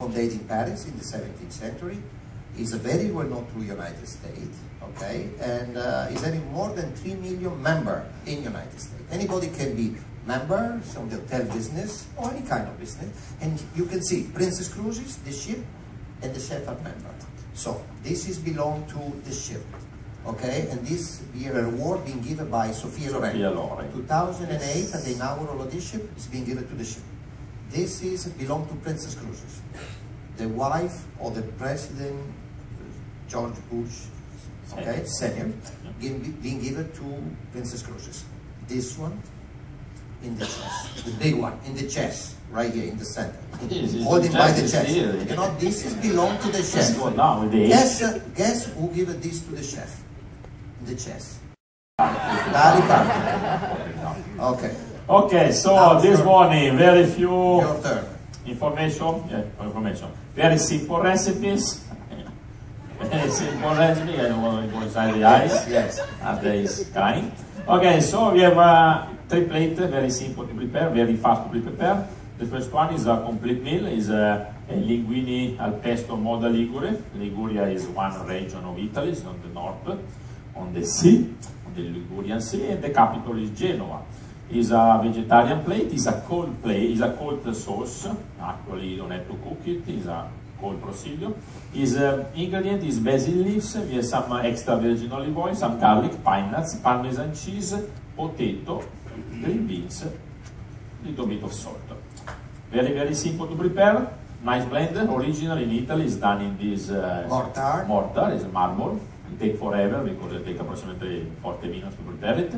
founded in Paris in the 17th century. Is a very well known to United States, okay, and is having more than 3 million members in United States. Anybody can be member from the hotel business or any kind of business, and you can see Princess Cruises, the ship, and the chef are member. So this is belong to the ship, okay, and this be a reward being given by Sofia Loren. 2008, at the inaugural of this ship is being given to the ship. This is belong to Princess Cruises. The wife of the president, George Bush, okay, senior, being given to Princess Cruises. This one in the chest, the big one in the chest, right here in the center, holding by the chest. You know, this is belong to the chef. Guess who gave this to the chef? In the chest. Okay. Okay, so this morning, very few your turn. Information. Very simple recipes. Very simple recipe. I don't want to go inside the ice. Yes. After is kind. Okay, so we have 3 plates, very simple to prepare, very fast to be prepared. The first one is a complete meal, is a linguine al pesto moda Ligure. Liguria is one region of Italy, it's on the north, on the sea, on the Ligurian Sea, and the capital is Genoa. Is a vegetarian plate, is a cold plate, is a cold sauce. Actually, you don't have to cook it, is a cold procedure. Is ingredient is basil leaves, we have some extra virgin olive oil, some garlic, pine nuts, parmesan cheese, potato, green beans, little bit of salt. Very, very simple to prepare. Nice blend. Original in Italy is done in this mortar, is marble. It takes forever because it takes approximately 40 minutes to prepare it.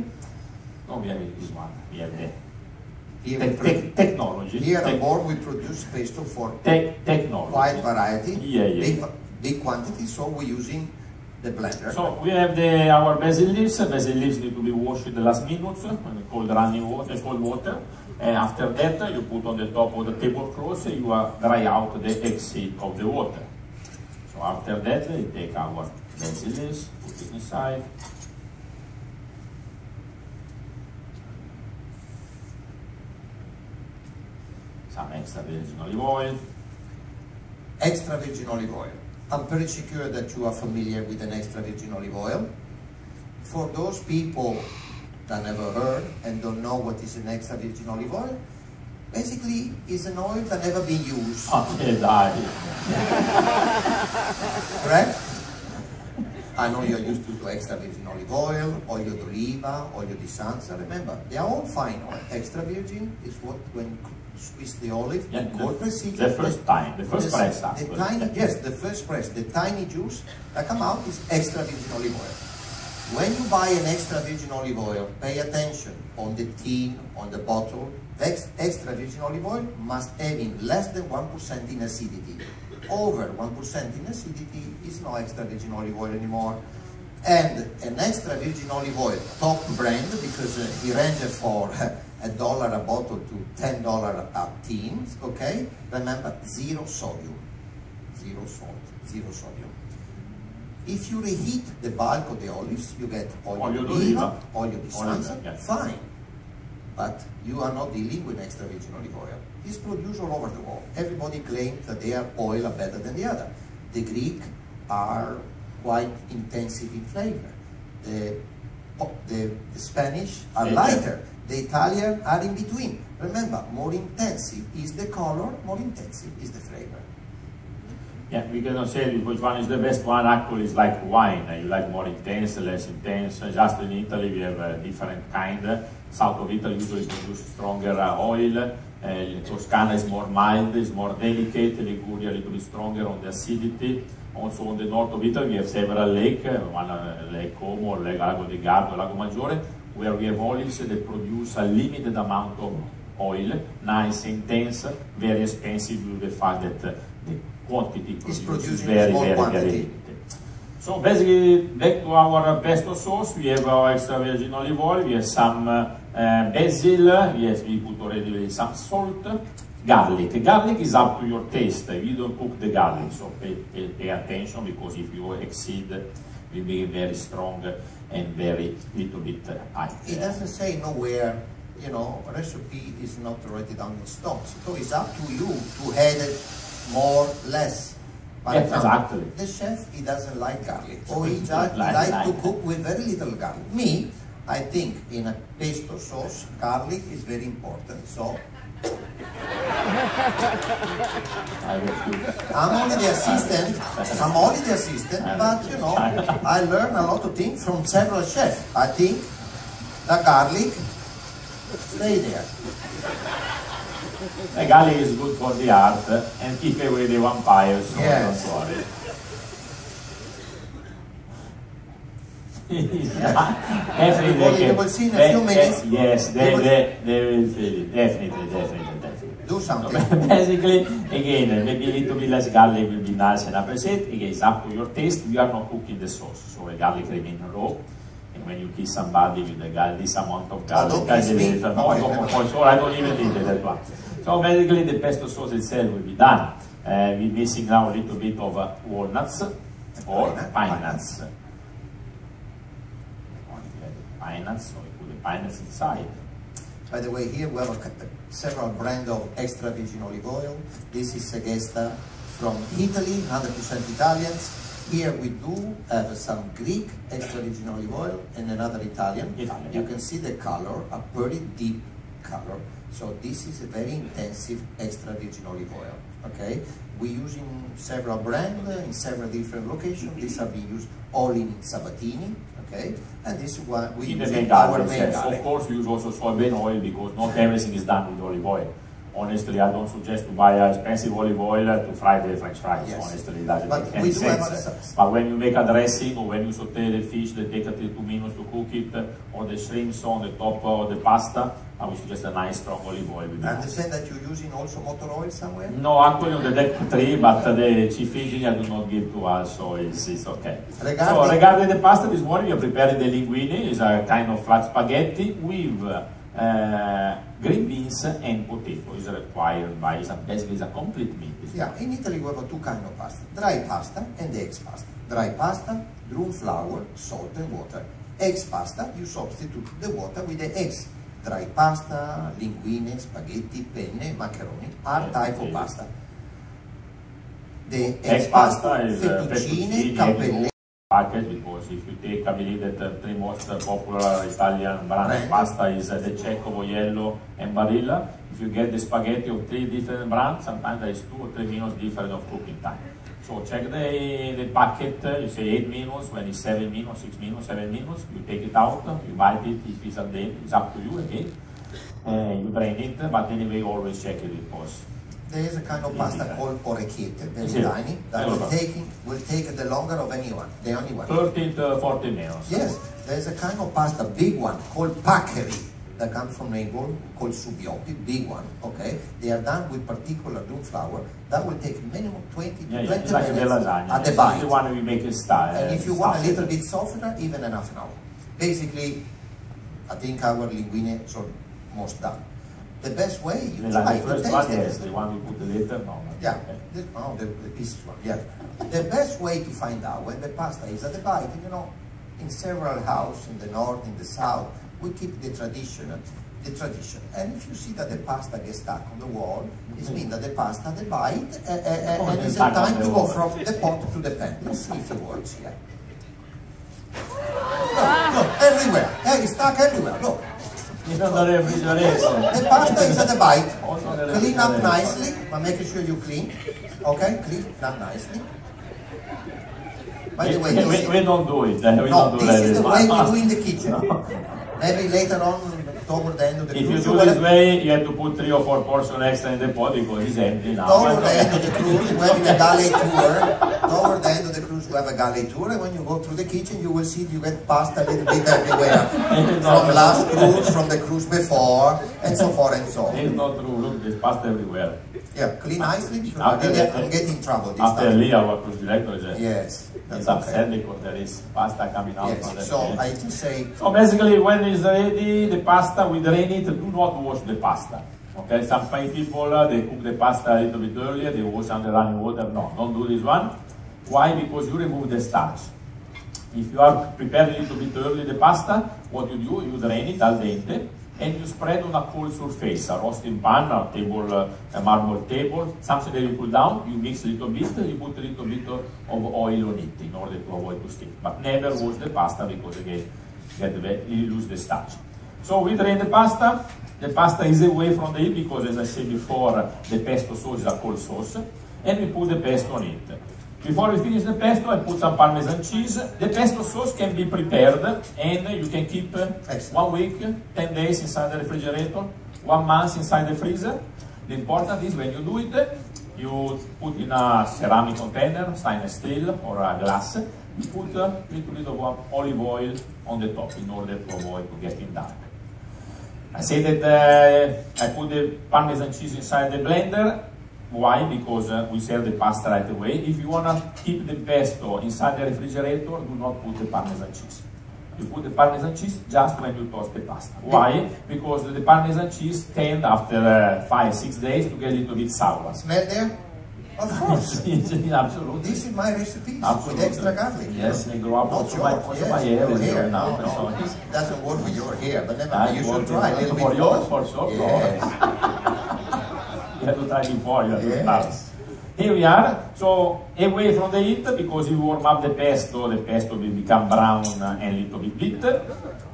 No, we have this one. We have the technology. Here on board we produce pesto for technology. Wide variety, yeah. big quantity, so we're using the blender. So we have our basil leaves. Basil leaves need to be washed in the last minutes in cold running water, cold water. And after that, you put on the top of the tablecloth, you dry out the exit of the water. So after that, we take our basil leaves, put it inside. Some extra virgin olive oil. Extra virgin olive oil. I'm pretty sure that you are familiar with an extra virgin olive oil. For those people that never heard and don't know what is an extra virgin olive oil, basically it's an oil that never been used. Correct? I know you're used to extra virgin olive oil, olio d'oliva, olio di sanza. Remember, they are all fine oil. Extra virgin is what when you squeeze the olive, cold procedure. The first press. The first press, the tiny juice that come out is extra virgin olive oil. When you buy an extra virgin olive oil, pay attention on the tin, on the bottle. Extra virgin olive oil must have in less than 1% in acidity. Over 1% in acidity is no extra virgin olive oil anymore. And an extra virgin olive oil, top brand, because it ranges for $1 a bottle to $10 a tin, okay? Remember, 0 sodium, 0 salt, 0 sodium. If you reheat the bulk of the olives, you get olio d'oliva, olio di sanza, fine. But you are not dealing with extra virgin olive oil. It's produced all over the world. Everybody claims that their oil are better than the other. The Greek are quite intensive in flavor. The Spanish are lighter. The Italian are in between. Remember, more intensive is the color, more intensive is the flavor. Yeah, we cannot say which one is the best one. Actually, it's like wine. You like more intense, less intense. Just in Italy, we have a different kind. South of Italy usually produce stronger oil. Toscana is more mild, is more delicate. Liguria a little bit stronger on the acidity. Also on the north of Italy, we have several lakes. One Lake Como, Lake Lago di Garda, Lago Maggiore, where we have olives that produce a limited amount of oil, nice, intense, very expensive due to the fact that the quantity produced is very limited. So basically, back to our pesto sauce, we have our extra virgin olive oil, we have some basil, yes, we put already some salt, garlic. Garlic is up to your taste. You don't cook the garlic, so pay attention, because if you exceed, it will be very strong and very little bit high. It doesn't say nowhere, you know, recipe is not already down in stone. So it's up to you to add more, less. But Yes, exactly. the chef, he doesn't like garlic, or he like to cook with very little garlic. Me, I think in a pesto sauce, garlic is very important. So I'm only the assistant. But you know, I learn a lot of things from several chefs. I think the garlic stay there. The garlic is good for the heart and keep away the vampires, so Yes. don't worry. Definitely. You will see in a few minutes. Yes, they will feel it. Definitely. Do something. So basically, again, maybe a little bit less garlic will be nice and appreciate. Again, it's up to your taste. You are not cooking the sauce, so the garlic remains raw. And when you kiss somebody with the garlic, this amount of garlic, I don't even need that one. So basically, the pesto sauce itself will be done. We're missing now a little bit of walnuts or pine nuts. Pine nuts, so we put the pine nuts inside. By the way, here we have several brands of extra virgin olive oil. This is Segesta from Italy, 100% Italians. Here we do have some Greek extra virgin olive oil and another Italian. You can see the color, a pretty deep color. So this is a very intensive extra virgin olive oil. Okay, we use in several brands in several different locations. These are being used all in Sabatini. Okay, and this is what we use in our main garlic. Of course, we use also soybean oil because not everything is done with olive oil. Honestly, I don't suggest to buy expensive olive oil to fry the French fries. Yes. Honestly, it doesn't make any sense. But when you make a dressing or when you saute the fish, they take 2 minutes to cook it, or the shrimps on the top of the pasta, I would suggest a nice strong olive oil. I understand that you're using also motor oil somewhere? No, actually on the deck 3, but the chief engineer do not give to us, so it's okay. Regarding the pasta, this morning we are preparing the linguine. It's a kind of flat spaghetti with green beans and potato is required by basically it's a complete meal. Yeah, in Italy we have 2 kinds of pasta: dry pasta and eggs pasta. Dry pasta, drum flour, salt and water. Eggs pasta, you substitute the water with the eggs. Dry pasta, linguine, spaghetti, penne, macaroni are type of pasta. The eggs pasta is fettuccine, cappelle. Package, because if you take, I believe that the 3 most popular Italian brands of pasta is the Cecco, Yellow and Barilla. If you get the spaghetti of 3 different brands, sometimes there is 2 or 3 minutes difference of cooking time. So check the packet, you say 8 minutes, when it's 7 minutes, 6 minutes, 7 minutes, you take it out, you bite it, if it's a day, it's up to you again. You drain it, but anyway, always check it because there is a kind of pasta called orecchiette, very tiny, that will take the longer of anyone, the only one. 30 to 40 minutes. Yes, there is a kind of pasta, big one, called paccheri, that comes from Naples, called subiotti, big one, okay? They are done with particular dough flour. That will take minimum 20 to 20 minutes like at the bite. The one we make it style. And if you want a little bit softer, even an half an hour. Basically, I think our linguine is almost done. The best way you try to taste it. Yes, the one we put later. No. Yeah, the pieces one. Yeah, the best way to find out when the pasta is at the bite. You know, in several houses in the north, in the south, we keep the tradition. And if you see that the pasta gets stuck on the wall, it means that the pasta at the bite, and it's time to go from the pot to the pan. Let's see if it works here. Look, everywhere. Hey, it's stuck everywhere. Look. The pasta is at the bite. Clean up nicely, but making sure you clean. Okay, clean up nicely. By the way, we don't do it. This is the way we do in the kitchen. Maybe later on, toward the end of the cruise. If you do this way, you have to put 3 or 4 portions extra in the pot because it's empty now. Toward the end of the cruise, we're having a galley tour. Toward the end of the cruise, we have a galley tour, and when you go through the kitchen, you will see you get pasta a little bit everywhere. From last cruise, from the cruise before, and so forth and so on. It's not true. Look, there's pasta everywhere. Yeah, clean nicely because I'm getting in trouble this after time. Lee, our cruise director, yes, it's upset because there is pasta coming out from the so I just say. So basically, when it's ready, the pasta, we drain it. Do not wash the pasta. Okay, some people they cook the pasta a little bit earlier. They wash under running water. No, don't do this one. Why? Because you remove the starch. If you are preparing a little bit early the pasta, what you do, you drain it al dente. and you spread on a cold surface, a roasting pan, a table, a marble table, something that you put down, you mix a little bit, you put a little bit of oil on it in order to avoid to stick. But never wash the pasta because again, you lose the starch. So we drain the pasta. The pasta is away from the heat because, as I said before, the pesto sauce is a cold sauce, and we put the pesto on it. Before we finish the pesto, I put some parmesan cheese. The pesto sauce can be prepared and you can keep 1 week, 10 days inside the refrigerator, 1 month inside the freezer. The important is when you do it, you put in a ceramic container, stainless steel or a glass. You put a little bit of olive oil on the top in order to avoid to getting dark. I say that I put the parmesan cheese inside the blender. Why? Because we serve the pasta right away. If you want to keep the pesto inside the refrigerator, do not put the parmesan cheese. You put the parmesan cheese just when you toast the pasta. Why? Because the parmesan cheese tend after 5-6 days to get a little bit sour. Smell there? Of course. Absolutely. This is my recipe with Absolutely. extra garlic. Yes, I grow up also my hair is hair. now. No, So it doesn't work with your hair, but never mind. You should works try a little for bit yours, more. for sure. Yes. You have to try before, you have to Yes. start. Here we are. So away from the heat, because you warm up the pesto will become brown and a little bit bitter.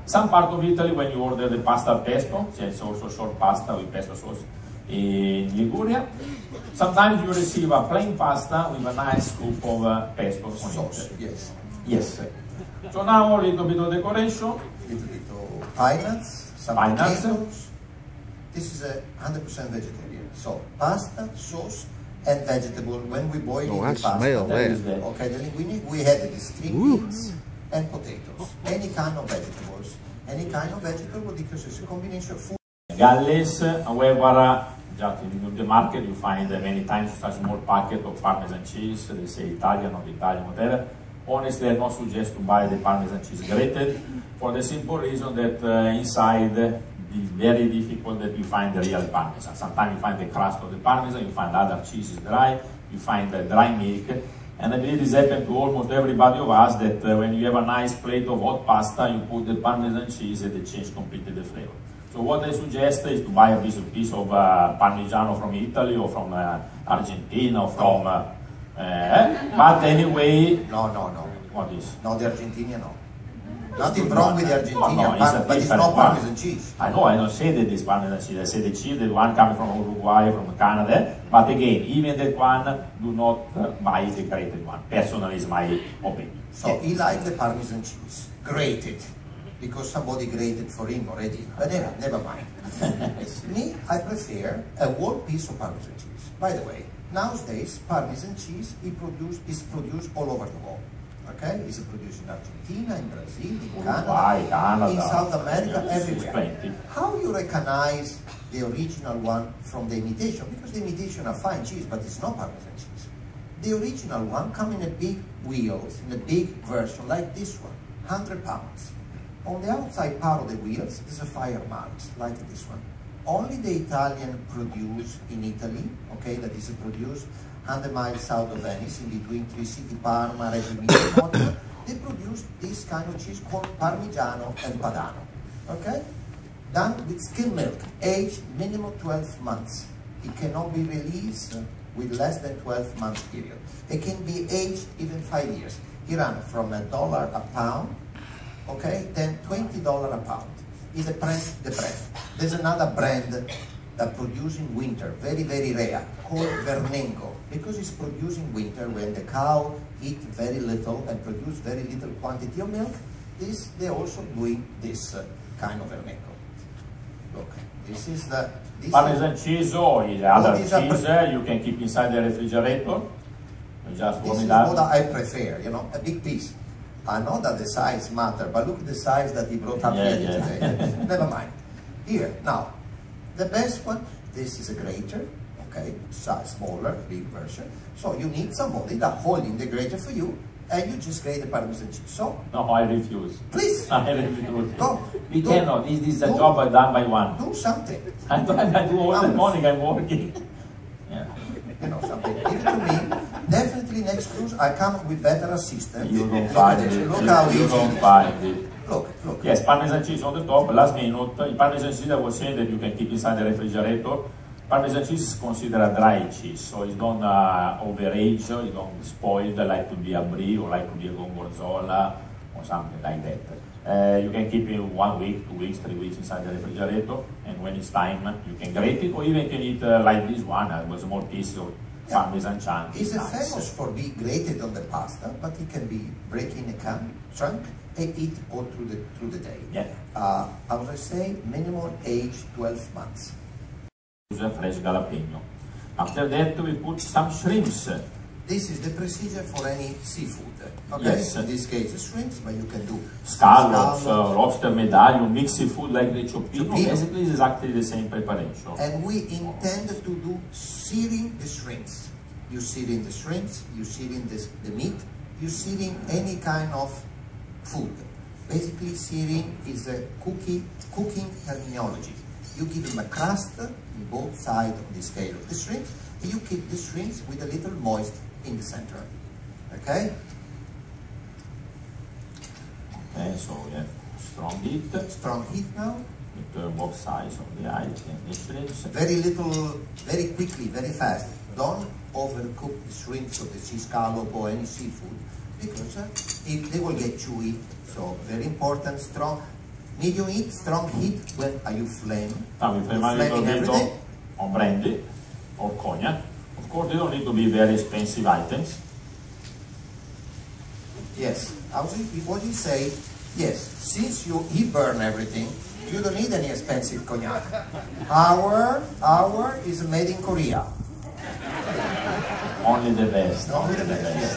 Some part of Italy, when you order the pasta pesto, it's also short pasta with pesto sauce in Liguria. Sometimes you receive a plain pasta with a nice scoop of pesto on Sauce, it. yes. Yes. So now a little bit of decoration. Little bit of pine nuts, some Pine nuts. potatoes. This is a 100% vegetarian. So pasta, sauce, and vegetable. When we boil Oh, in I the pasta, smell that. okay, the linguine, we had the string beans and potatoes. Any kind of vegetables. Any kind of vegetable because it's a combination of food. Galleys, however, just in the market you find many times such small packet of parmesan cheese, they say Italian or Italian, whatever. Honestly, I don't suggest to buy the parmesan cheese grated for the simple reason that inside it's very difficult that you find the real parmesan. Sometimes you find the crust of the parmesan, you find other cheeses dry, you find the dry milk. And I believe this happens to almost everybody of us that when you have a nice plate of hot pasta, you put the parmesan cheese and it changes completely the flavor. So what I suggest is to buy a piece of Parmigiano from Italy or from Argentina or from... but anyway... No. What is? No, the Argentina, no. Nothing wrong with the Argentina, No, it's a but it's different not one. Parmesan cheese. I know, I don't say that this parmesan cheese, I say the cheese, the one coming from Uruguay, from Canada, but again, even that one, do not buy the grated one. Personally, is my opinion. So he liked the Parmesan cheese, grated, because somebody grated for him already. But never mind. Me, I prefer a whole piece of Parmesan cheese. By the way, nowadays, Parmesan cheese is produced all over the world. Okay, it's produced in Argentina, in Brazil, in Canada, in South America, everywhere. How you recognize the original one from the imitation? Because the imitation are fine cheese, but it's not Parmesan cheese. The original one comes in a big wheels, in a big version like this one, 100 pounds. On the outside part of the wheels, there's a fire marks like this one. Only the Italian produce in Italy, okay, that is produced 100 miles south of Venice, in between three cities, Parma, Reggio Emilia, they produce this kind of cheese called Parmigiano and Padano, okay? Done with skim milk, aged minimum 12 months. It cannot be released with less than 12 months period. It can be aged even 5 years. It runs from $1 a pound, okay, then $20 a pound. It depends the brand. There's another brand that produces in winter, very, very rare, called Vernengo, because it's produced in winter when the cow eat very little and produce very little quantity of milk. They're also doing this kind of Vernengo. Look, this is the... Parmesan cheese or the other cheese you can keep inside the refrigerator. You just warm it up. This is what I prefer, you know, a big piece. I know that the size matter, but look at the size that he brought up here today. Never mind. Here, now, the best one, this is a grater, okay, size smaller, big version. So you need somebody that holding the grater for you, and you just grate the Parmesan cheese. So no, I refuse. Please. I refuse. Go. We cannot. This is a job I done by one. Do something. I do all the morning. I'm working. Yeah. You know something. Give it to me. Definitely next next cruise, I come with better assistant. You don't find it. Look how easy. You don't find it. Look. Yes, Parmesan cheese on the top, last minute. In Parmesan cheese, I was saying that you can keep inside the refrigerator. Parmesan cheese is considered a dry cheese, so it's don't overage, it don't spoil, like to be a brie or like to be a gorgonzola or something like that. You can keep it 1 week, 2 weeks, 3 weeks inside the refrigerator, and when it's time, you can grate it, or even can eat like this one, with small pieces of Parmesan chunk. It's famous for being grated on the pasta, but it can be break in a chunk and eat all through the day. Yeah. I would say minimum age 12 months. Use a fresh jalapeno. After that, we put some shrimps. This is the procedure for any seafood. Okay, yes. In this case, shrimps, but you can do scallops, lobster medallion, mixed seafood like the ciuppino. Basically, it's exactly the same preparation. And we intend to do searing the shrimps. You searing the shrimps, you searing the meat, you searing any kind of food. Basically, searing is a cooking terminology. You give them a crust in both sides of the scale of the shrimps, and you keep the shrimps with a little moist in the center. Okay? Okay, so we have strong heat. Strong heat now. We turn both sides of the eye and the shrimps. Very little, very quickly, very fast. Don't overcook the shrimps or the sea scallop or any seafood, because they will get chewy. So very important, strong. Medium heat, strong heat when you flame. Now we flame a little bit on brandy or cognac. Of course, they don't need to be very expensive items. Yes, what you say, yes, since he burn everything, you don't need any expensive cognac. Our is made in Korea. Only the best. Only the best, yes.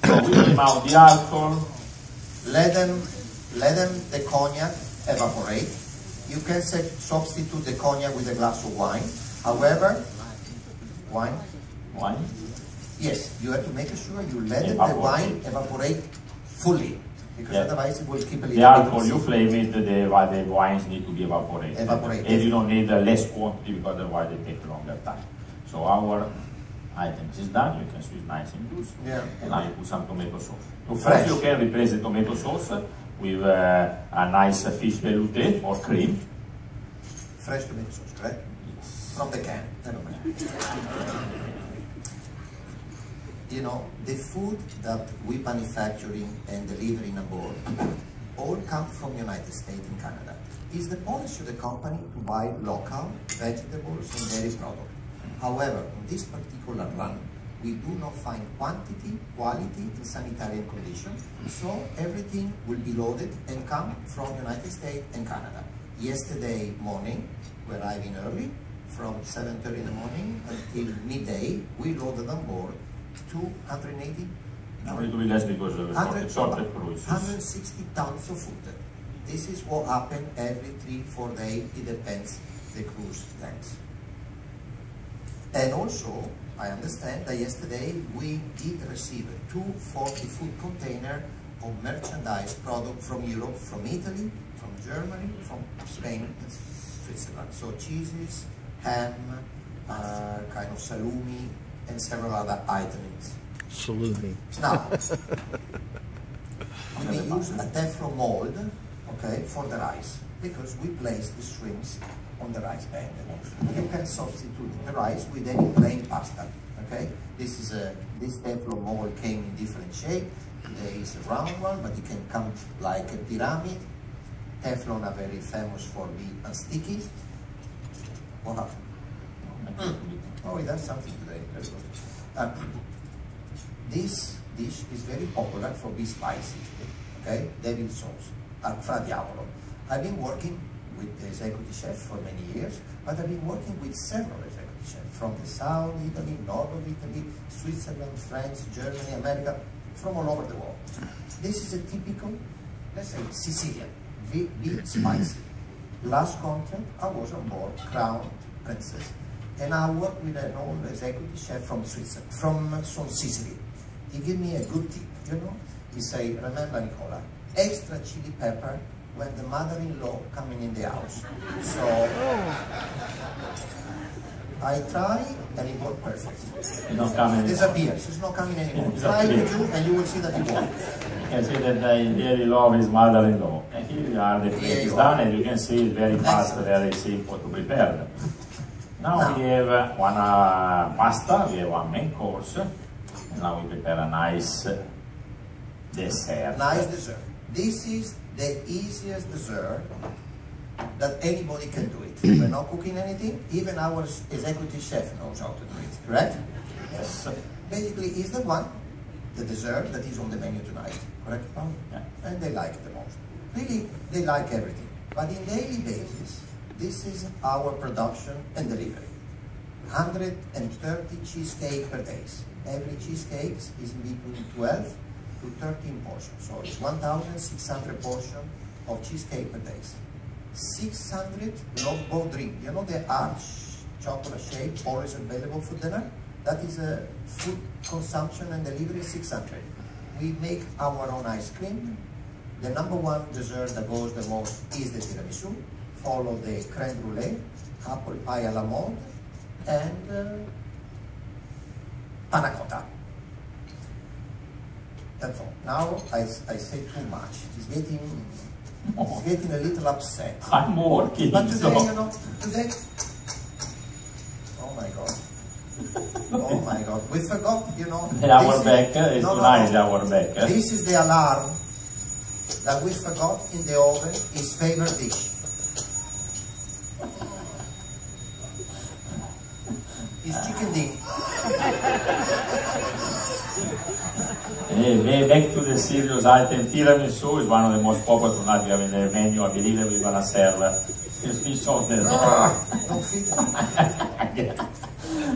So we flame out the alcohol. Let them the cognac evaporate. You can substitute the cognac with a glass of wine. However, wine? Yes, you have to make sure you let the wine evaporate fully, because otherwise it will keep a little bit. The alcohol, you flame it, the wines need to be evaporated. And you don't need less quantity, because otherwise they take longer time. So our items is done, you can switch nice and loose. Yeah. And now you put some tomato sauce. Of course, you can replace the tomato sauce with a nice fish velouté or cream. Fresh tomato sauce, correct? Yes. From the can. You know, the food that we manufacturing and delivering abroad all come from United States and Canada. It's the policy of the company to buy local vegetables and dairy products. However, in this particular run, we do not find quantity, quality, and sanitary conditions, so everything will be loaded and come from United States and Canada. Yesterday morning, we arrived in early, from 7:30 in the morning until midday, we loaded on board 280. A little bit less because of the shortage cruises. 160 tons of food. This is what happens every 3-4 days. It depends the cruise length. And also, I understand that yesterday we did receive 240 food containers of merchandise product from Europe, from Italy, from Germany, from Spain, and Switzerland. So cheeses, ham, kind of salumi, and several other items. Salumi. Now, we may use a Teflon mold, okay, for the rice, because we place the shrimps on the rice bed. You can substitute the rice with any plain pasta. Okay, this Teflon mold came in different shape. There is a round one, but it can come like a pyramid. Teflon are very famous for being unsticky. What happened? Oh, it does something today. Very good. This dish is very popular for being spicy. Okay, devil sauce, Fra Diavolo. I've been working with the executive chef for many years, but I've been working with several executive chefs from the south Italy, north of Italy, Switzerland, France, Germany, America, from all over the world. This is a typical, let's say, Sicilian, big spicy. Last contract, I was on board Crown Princess, and I worked with an old executive chef from Switzerland, from Sicily. He gave me a good tip, you know. He say, remember Nicola, extra chili pepper when the mother-in-law coming in the house. So, I try and it works perfect. It's not coming anymore. Disappears. It's not coming anymore. Try to do and you will see that it works. You can see that I really love his mother-in-law. And here you are, the plate is done, and you can see it's very fast, very simple to prepare. Now we have one pasta, we have one main course, and now we prepare a nice dessert. Nice dessert. This is the easiest dessert that anybody can do it. We're not cooking anything, even our executive chef knows how to do it, correct? Yes. Basically, it's the one, the dessert that is on the menu tonight, correct, Paolo? Yeah. And they like it the most. Really, they like everything. But in daily basis, this is our production and delivery. 130 cheesecake per day. Every cheesecake is in between 12 to 13 portions. So it's 1,600 portions of cheesecake per day. 600 love drink. You know the arch chocolate shape always available for dinner? That is a food consumption and delivery 600. We make our own ice cream. The number one dessert that goes the most is the tiramisu, followed the creme brulee, apple pie à la mode, and panna cotta. That's all. Now I say too much. He's getting a little upset. I'm working. But today, you know, today, oh my God. Oh my God, we forgot, you know. The hour back is tonight, the hour back. This is the alarm that we forgot in the oven, his favorite dish. His chicken ding. Hey, back to the serious item. Tiramisu is one of the most popular tonight. We have in the menu. I believe that we're going to serve fish sauce there. Don't feed it.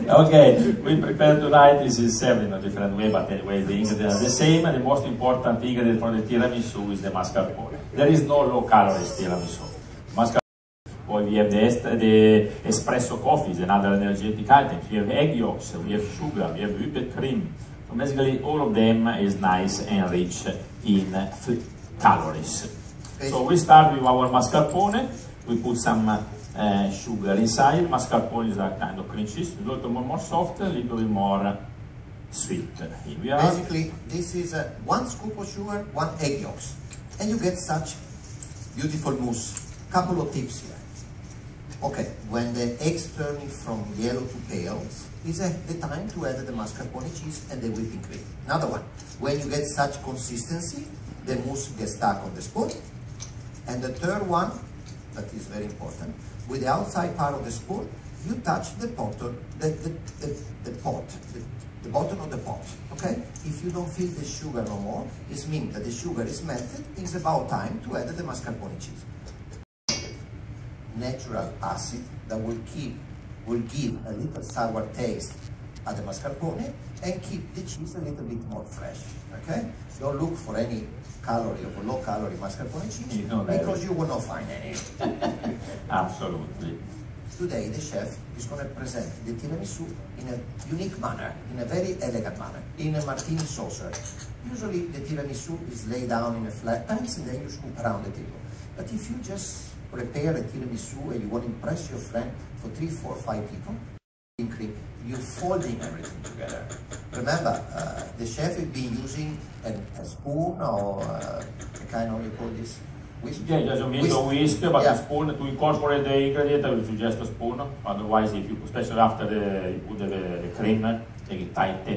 Okay, we prepare tonight. This is served in a different way, but anyway, the ingredients are the same. And the most important ingredient for the tiramisu is the mascarpone. There is no low calories tiramisu. Mascarpone. Poi we have the espresso coffee, is another energetic item. We have egg yolks, we have sugar, we have whipped cream. So basically, all of them is nice and rich in calories. So we start with our mascarpone. We put some sugar inside. Mascarpone is a kind of cream cheese, a little more soft, a little bit more sweet. Here we are. Basically, this is 1 scoop of sugar, 1 egg yolks. And you get such beautiful mousse. Couple of tips here. Okay, when the eggs turning from yellow to pale, is the time to add the mascarpone cheese and the whipping cream. Another one, when you get such consistency, the mousse gets stuck on the spoon. And the third one, that is very important, with the outside part of the spoon, you touch the bottom, the bottom of the pot, okay? If you don't feel the sugar no more, it means that the sugar is melted. It's about time to add the mascarpone cheese. Natural acid that will give a little sour taste at the mascarpone and keep the cheese a little bit more fresh, okay? Don't look for any calorie or low calorie mascarpone cheese because you will not find any. Absolutely. Today the chef is going to present the tiramisu in a unique manner, in a very elegant manner, in a martini saucer. Usually the tiramisu is laid down in a flat pans and then you scoop around the table. But if you just prepare a tiramisu and you want to impress your friend for 3, 4, 5 people, you're folding everything together. Remember, the chef will be using a spoon or a kind of, you call this? Whisk? Yeah, just a whisk, but a spoon to incorporate the ingredient. I would suggest a spoon. Otherwise, if you, especially after you put the cream, they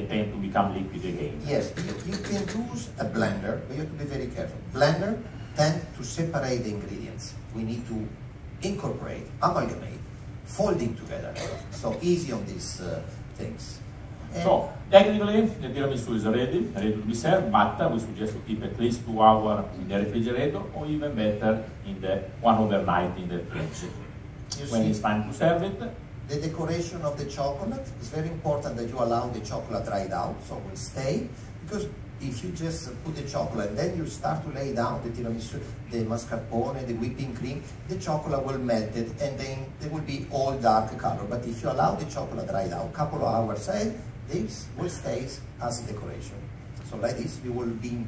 tend to become liquid again. Yes, you can use a blender, but you have to be very careful. Blender tend to separate the ingredients. We need to incorporate, amalgamate, folding together. So easy on these things. And so technically, the tiramisu is ready to be served, but we suggest to keep at least 2 hours in the refrigerator, or even better, in the one overnight in the fridge. When it's time to serve it, the decoration of the chocolate is very important that you allow the chocolate dried out, so it will stay. Because if you just put the chocolate and then you start to lay down the tiramisu, the mascarpone, the whipping cream, the chocolate will melt it and then they will be all dark color. But if you allow the chocolate dried out a couple of hours, this will stay as a decoration. So like this, you will be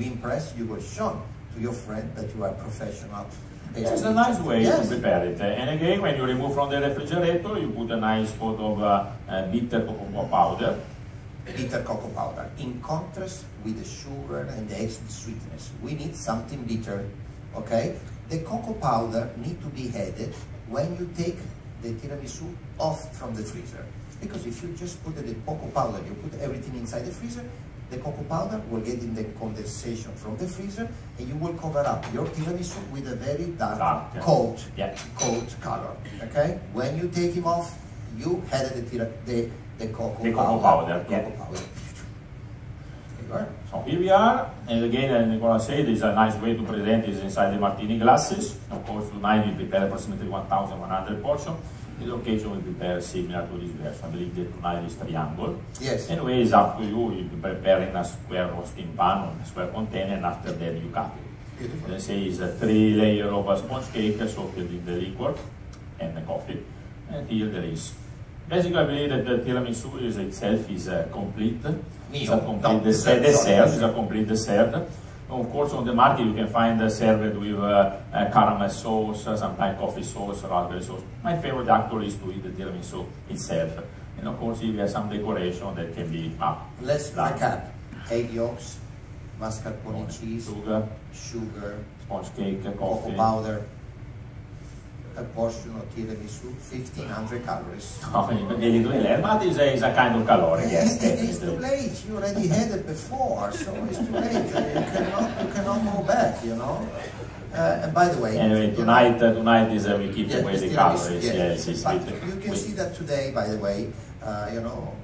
impressed. You will show to your friend that you are professional It's a nice way yes. to prepare it. And again, when you remove from the refrigerator, you put a nice spot of bitter cocoa powder. Bitter cocoa powder. In contrast with the sugar and the extra sweetness, we need something bitter, okay? The cocoa powder need to be added when you take the tiramisu off from the freezer. Because if you just put the cocoa powder, you put everything inside the freezer, the cocoa powder will get in the condensation from the freezer, and you will cover up your tiramisu with a very dark coat, coat color. Okay? When you take him off, you add the cocoa powder. So here we are, and again, as Nicola said, it's a nice way to present it inside the martini glasses. Of course, tonight we prepare approximately 1,100 portions. In the occasion we prepare similar to this version. I believe that tonight is triangle. Yes. Anyway, it's up to you. You prepare in a square roasting pan or a square container, and after that you cut it. Beautiful. Let's say it's a 3-layer of a sponge cake soaked in the liquor and the coffee. And here there is. Basically, I believe that the tiramisu itself is complete. It's a complete dessert. It's a complete dessert. Of course, on the market you can find served with caramel sauce, sometimes coffee sauce, raspberry sauce. My favorite actually is to eat the tiramisu itself. And of course, if you have some decoration that can be up. Let's recap. Egg yolks, mascarpone cheese, sugar, sponge cake, cocoa powder, a portion of tiramisu, 1,500 calories. But it's a kind of calorie, yes. It's too late. You already had it before, so it's too late. You cannot go back, you know. And by the way, anyway, tonight is we keep away the calories. Yes, but you can see that today, by the way, you know,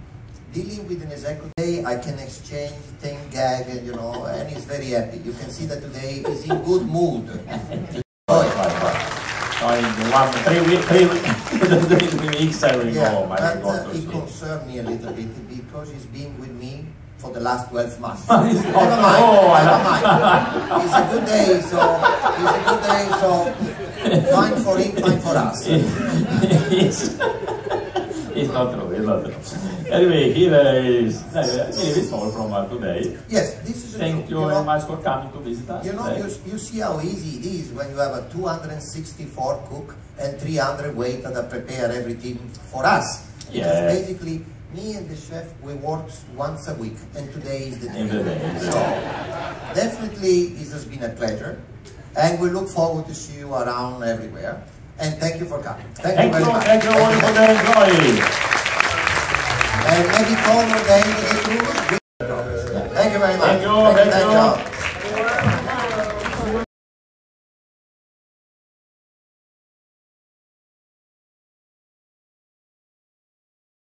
dealing with an executive today, I can exchange, thank gag, and you know, and he's very happy. You can see that today he's in good mood. In 3 weeks I will go home. It concerns me a little bit because he's been with me for the last 12 months. Never mind. It's a good day, so fine for him, fine for us. It's not true, it's not true. Anyway, here it's all from today. Yes, this is Thank you very much for coming to visit us. You know, you see how easy it is when you have a 264 cook and 300 waiter that prepare everything for us. Because basically, me and the chef, we work once a week, and today is the day. So, definitely, it has been a pleasure, and we look forward to see you around everywhere. And thank you for coming. Thank you very much. Thank you all for the enjoy. And maybe call your name. Thank you very much. Thank you.